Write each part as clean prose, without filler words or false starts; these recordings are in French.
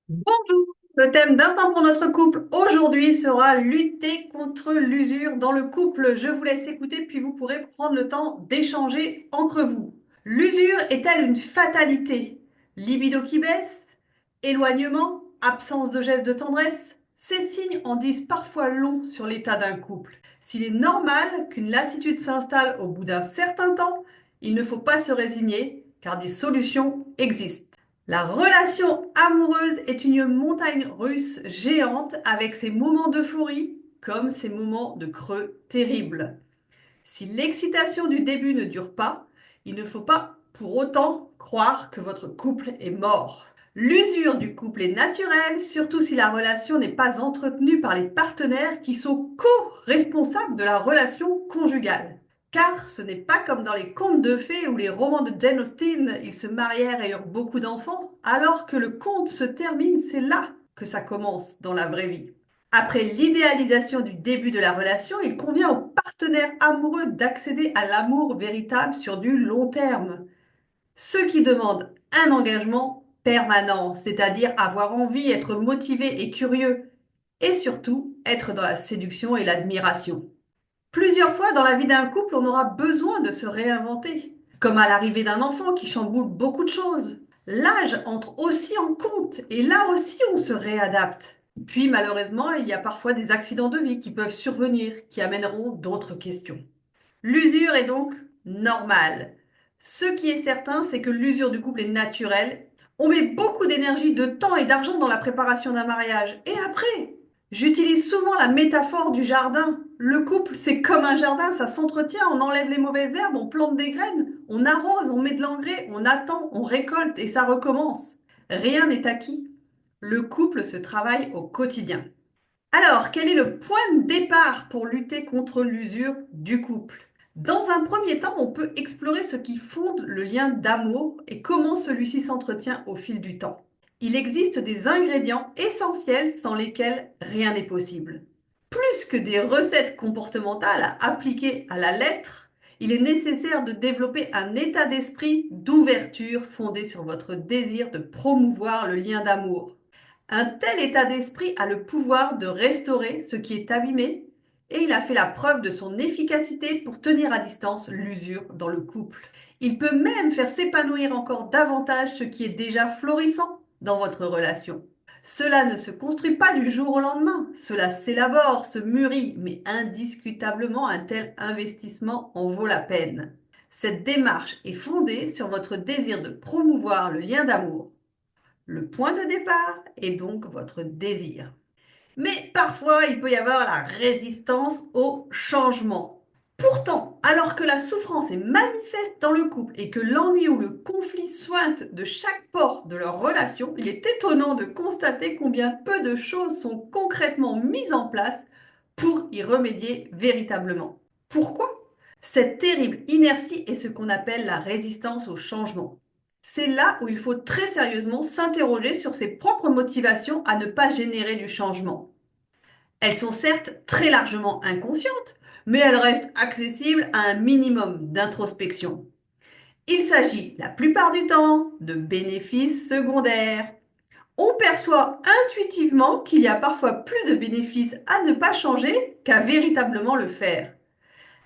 Bonjour. Le thème d'un temps pour notre couple aujourd'hui sera lutter contre l'usure dans le couple. Je vous laisse écouter puis vous pourrez prendre le temps d'échanger entre vous. L'usure est-elle une fatalité? Libido qui baisse? Éloignement? Absence de gestes de tendresse? Ces signes en disent parfois long sur l'état d'un couple. S'il est normal qu'une lassitude s'installe au bout d'un certain temps, il ne faut pas se résigner car des solutions existent. La relation amoureuse est une montagne russe géante avec ses moments d'euphorie comme ses moments de creux terribles. Si l'excitation du début ne dure pas, il ne faut pas pour autant croire que votre couple est mort. L'usure du couple est naturelle, surtout si la relation n'est pas entretenue par les partenaires qui sont co-responsables de la relation conjugale. Car ce n'est pas comme dans les contes de fées ou les romans de Jane Austen, ils se marièrent et eurent beaucoup d'enfants, alors que le conte se termine, c'est là que ça commence dans la vraie vie. Après l'idéalisation du début de la relation, il convient aux partenaires amoureux d'accéder à l'amour véritable sur du long terme. Ceux qui demandent un engagement permanent, c'est-à-dire avoir envie, être motivé et curieux, et surtout être dans la séduction et l'admiration. Plusieurs fois dans la vie d'un couple, on aura besoin de se réinventer, comme à l'arrivée d'un enfant qui chamboule beaucoup de choses. L'âge entre aussi en compte et là aussi on se réadapte. Puis malheureusement, il y a parfois des accidents de vie qui peuvent survenir, qui amèneront d'autres questions. L'usure est donc normale. Ce qui est certain, c'est que l'usure du couple est naturelle. On met beaucoup d'énergie, de temps et d'argent dans la préparation d'un mariage. Et après, j'utilise souvent la métaphore du jardin. Le couple, c'est comme un jardin, ça s'entretient, on enlève les mauvaises herbes, on plante des graines, on arrose, on met de l'engrais, on attend, on récolte et ça recommence. Rien n'est acquis. Le couple se travaille au quotidien. Alors, quel est le point de départ pour lutter contre l'usure du couple? Dans un premier temps, on peut explorer ce qui fonde le lien d'amour et comment celui-ci s'entretient au fil du temps. Il existe des ingrédients essentiels sans lesquels rien n'est possible. Plus que des recettes comportementales à appliquer à la lettre, il est nécessaire de développer un état d'esprit d'ouverture fondé sur votre désir de promouvoir le lien d'amour. Un tel état d'esprit a le pouvoir de restaurer ce qui est abîmé et il a fait la preuve de son efficacité pour tenir à distance l'usure dans le couple. Il peut même faire s'épanouir encore davantage ce qui est déjà florissant dans votre relation. Cela ne se construit pas du jour au lendemain, cela s'élabore, se mûrit, mais indiscutablement un tel investissement en vaut la peine. Cette démarche est fondée sur votre désir de promouvoir le lien d'amour. Le point de départ est donc votre désir. Mais parfois, il peut y avoir la résistance au changement. Pourtant, alors que la souffrance est manifeste dans le couple et que l'ennui ou le conflit sointe de chaque pore de leur relation, il est étonnant de constater combien peu de choses sont concrètement mises en place pour y remédier véritablement. Pourquoi? Cette terrible inertie est ce qu'on appelle la résistance au changement. C'est là où il faut très sérieusement s'interroger sur ses propres motivations à ne pas générer du changement. Elles sont certes très largement inconscientes, mais elles restent accessibles à un minimum d'introspection. Il s'agit la plupart du temps de bénéfices secondaires. On perçoit intuitivement qu'il y a parfois plus de bénéfices à ne pas changer qu'à véritablement le faire.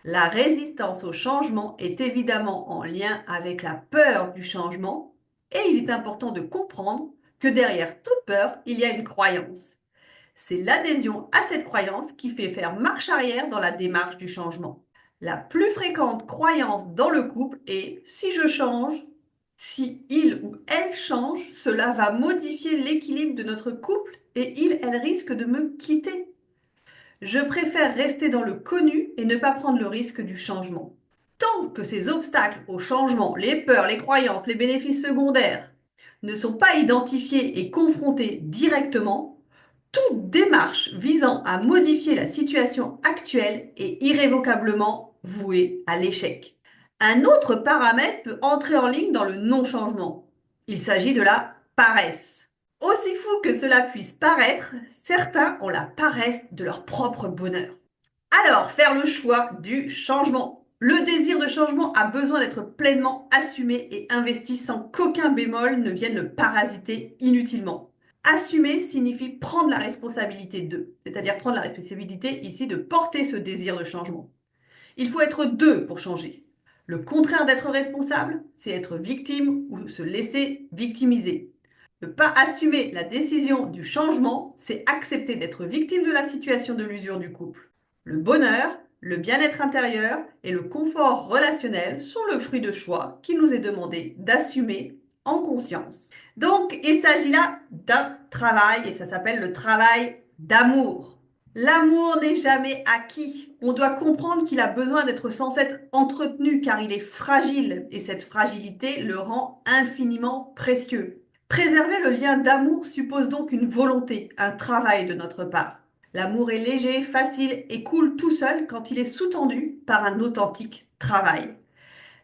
La résistance au changement est évidemment en lien avec la peur du changement et il est important de comprendre que derrière toute peur, il y a une croyance. C'est l'adhésion à cette croyance qui fait faire marche arrière dans la démarche du changement. La plus fréquente croyance dans le couple est si je change, si il ou elle change, cela va modifier l'équilibre de notre couple et elle risque de me quitter. Je préfère rester dans le connu et ne pas prendre le risque du changement. Tant que ces obstacles au changement, les peurs, les croyances, les bénéfices secondaires, ne sont pas identifiés et confrontés directement, toute démarche visant à modifier la situation actuelle est irrévocablement vouée à l'échec. Un autre paramètre peut entrer en ligne dans le non-changement. Il s'agit de la paresse. Aussi fou que cela puisse paraître, certains ont la paresse de leur propre bonheur. Alors, faire le choix du changement. Le désir de changement a besoin d'être pleinement assumé et investi sans qu'aucun bémol ne vienne le parasiter inutilement. Assumer signifie prendre la responsabilité d'eux, c'est-à-dire prendre la responsabilité ici de porter ce désir de changement. Il faut être deux pour changer. Le contraire d'être responsable, c'est être victime ou se laisser victimiser. Ne pas assumer la décision du changement, c'est accepter d'être victime de la situation de l'usure du couple. Le bonheur, le bien-être intérieur et le confort relationnel sont le fruit de choix qui nous est demandé d'assumer en conscience. Donc, il s'agit là d'un travail et ça s'appelle le travail d'amour. L'amour n'est jamais acquis. On doit comprendre qu'il a besoin d'être sans cesse entretenu car il est fragile et cette fragilité le rend infiniment précieux. Préserver le lien d'amour suppose donc une volonté, un travail de notre part. L'amour est léger, facile et coule tout seul quand il est sous-tendu par un authentique travail.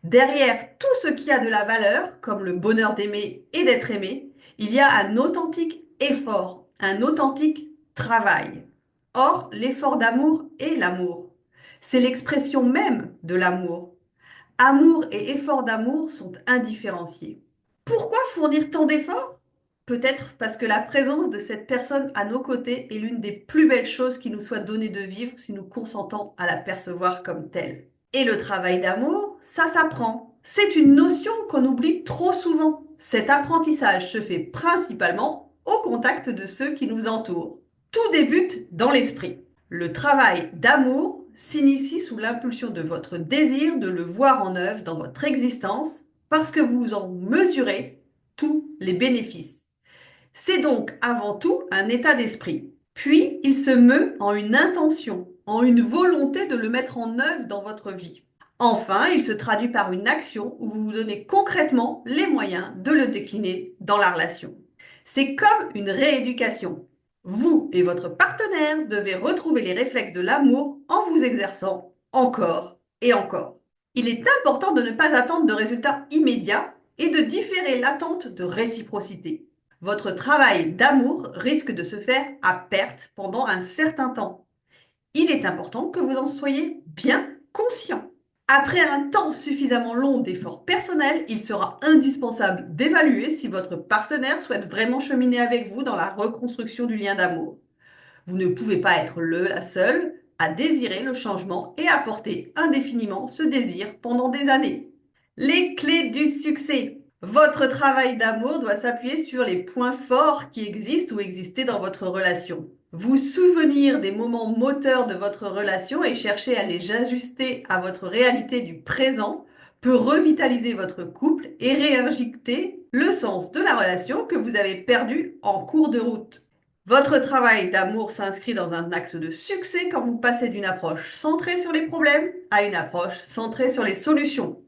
Derrière tout ce qui a de la valeur, comme le bonheur d'aimer et d'être aimé, il y a un authentique effort, un authentique travail. Or, l'effort d'amour est l'amour. C'est l'expression même de l'amour. Amour et effort d'amour sont indifférenciés. Pourquoi fournir tant d'efforts? Peut-être parce que la présence de cette personne à nos côtés est l'une des plus belles choses qui nous soit données de vivre si nous consentons à la percevoir comme telle. Et le travail d'amour, ça s'apprend. C'est une notion qu'on oublie trop souvent. Cet apprentissage se fait principalement au contact de ceux qui nous entourent. Tout débute dans l'esprit. Le travail d'amour s'initie sous l'impulsion de votre désir de le voir en œuvre dans votre existence parce que vous en mesurez tous les bénéfices. C'est donc avant tout un état d'esprit. Puis, il se meut en une intention, en une volonté de le mettre en œuvre dans votre vie. Enfin, il se traduit par une action où vous vous donnez concrètement les moyens de le décliner dans la relation. C'est comme une rééducation. Vous et votre partenaire devez retrouver les réflexes de l'amour en vous exerçant encore et encore. Il est important de ne pas attendre de résultats immédiats et de différer l'attente de réciprocité. Votre travail d'amour risque de se faire à perte pendant un certain temps. Il est important que vous en soyez bien conscient. Après un temps suffisamment long d'efforts personnels, il sera indispensable d'évaluer si votre partenaire souhaite vraiment cheminer avec vous dans la reconstruction du lien d'amour. Vous ne pouvez pas être la seule à désirer le changement et à porter indéfiniment ce désir pendant des années. Les clés du succès. Votre travail d'amour doit s'appuyer sur les points forts qui existent ou existaient dans votre relation. Vous souvenir des moments moteurs de votre relation et chercher à les ajuster à votre réalité du présent peut revitaliser votre couple et réinjecter le sens de la relation que vous avez perdu en cours de route. Votre travail d'amour s'inscrit dans un axe de succès quand vous passez d'une approche centrée sur les problèmes à une approche centrée sur les solutions.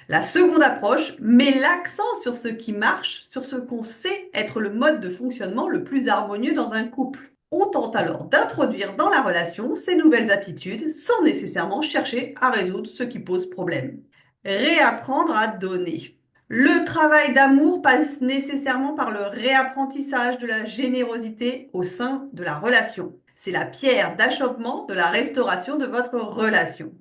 La seconde approche met l'accent sur ce qui marche, sur ce qu'on sait être le mode de fonctionnement le plus harmonieux dans un couple. On tente alors d'introduire dans la relation ces nouvelles attitudes sans nécessairement chercher à résoudre ce qui pose problème. Réapprendre à donner. Le travail d'amour passe nécessairement par le réapprentissage de la générosité au sein de la relation. C'est la pierre d'achoppement de la restauration de votre relation.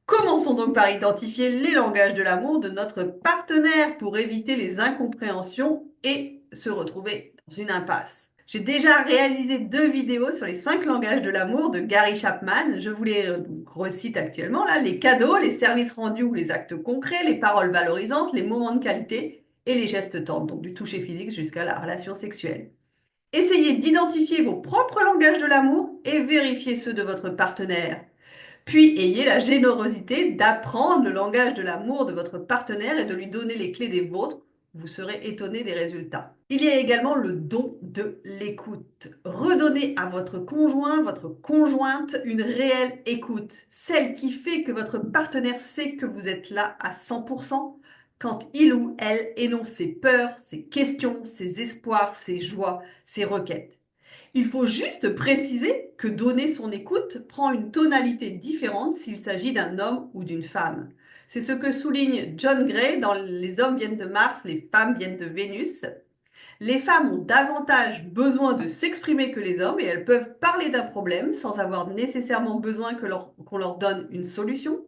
Commençons donc par identifier les langages de l'amour de notre partenaire pour éviter les incompréhensions et se retrouver dans une impasse. J'ai déjà réalisé 2 vidéos sur les 5 langages de l'amour de Gary Chapman. Je vous les recite actuellement là. Les cadeaux, les services rendus ou les actes concrets, les paroles valorisantes, les moments de qualité et les gestes tendres, donc du toucher physique jusqu'à la relation sexuelle. Essayez d'identifier vos propres langages de l'amour et vérifiez ceux de votre partenaire. Puis ayez la générosité d'apprendre le langage de l'amour de votre partenaire et de lui donner les clés des vôtres. Vous serez étonné des résultats. Il y a également le don de l'écoute. Redonnez à votre conjoint, votre conjointe, une réelle écoute. Celle qui fait que votre partenaire sait que vous êtes là à 100% quand il ou elle énonce ses peurs, ses questions, ses espoirs, ses joies, ses requêtes. Il faut juste préciser que donner son écoute prend une tonalité différente s'il s'agit d'un homme ou d'une femme. C'est ce que souligne John Gray dans Les hommes viennent de Mars, les femmes viennent de Vénus. Les femmes ont davantage besoin de s'exprimer que les hommes et elles peuvent parler d'un problème sans avoir nécessairement besoin qu'on leur donne une solution.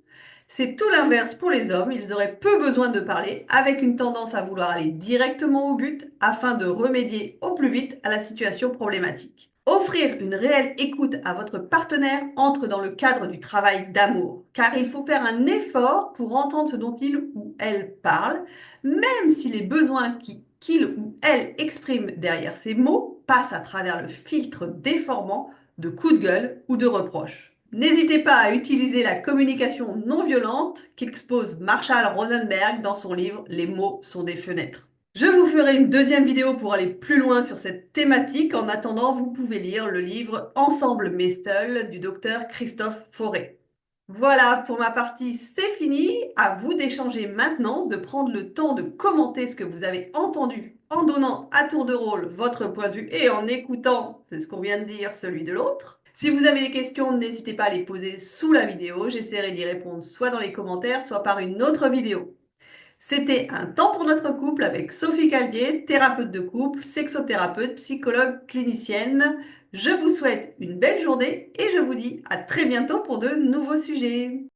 C'est tout l'inverse pour les hommes, ils auraient peu besoin de parler, avec une tendance à vouloir aller directement au but afin de remédier au plus vite à la situation problématique. Offrir une réelle écoute à votre partenaire entre dans le cadre du travail d'amour, car il faut faire un effort pour entendre ce dont il ou elle parle, même si les besoins qu'il ou elle exprime derrière ces mots passent à travers le filtre déformant de coups de gueule ou de reproches. N'hésitez pas à utiliser la communication non violente qu'expose Marshall Rosenberg dans son livre Les mots sont des fenêtres. Je vous ferai une deuxième vidéo pour aller plus loin sur cette thématique. En attendant, vous pouvez lire le livre Ensemble Mestel du docteur Christophe Fauré. Voilà, pour ma partie, c'est fini. À vous d'échanger maintenant, de prendre le temps de commenter ce que vous avez entendu en donnant à tour de rôle votre point de vue et en écoutant, c'est ce qu'on vient de dire, celui de l'autre. Si vous avez des questions, n'hésitez pas à les poser sous la vidéo. J'essaierai d'y répondre soit dans les commentaires, soit par une autre vidéo. C'était un temps pour notre couple avec Sophie Caldier, thérapeute de couple, sexothérapeute, psychologue clinicienne. Je vous souhaite une belle journée et je vous dis à très bientôt pour de nouveaux sujets.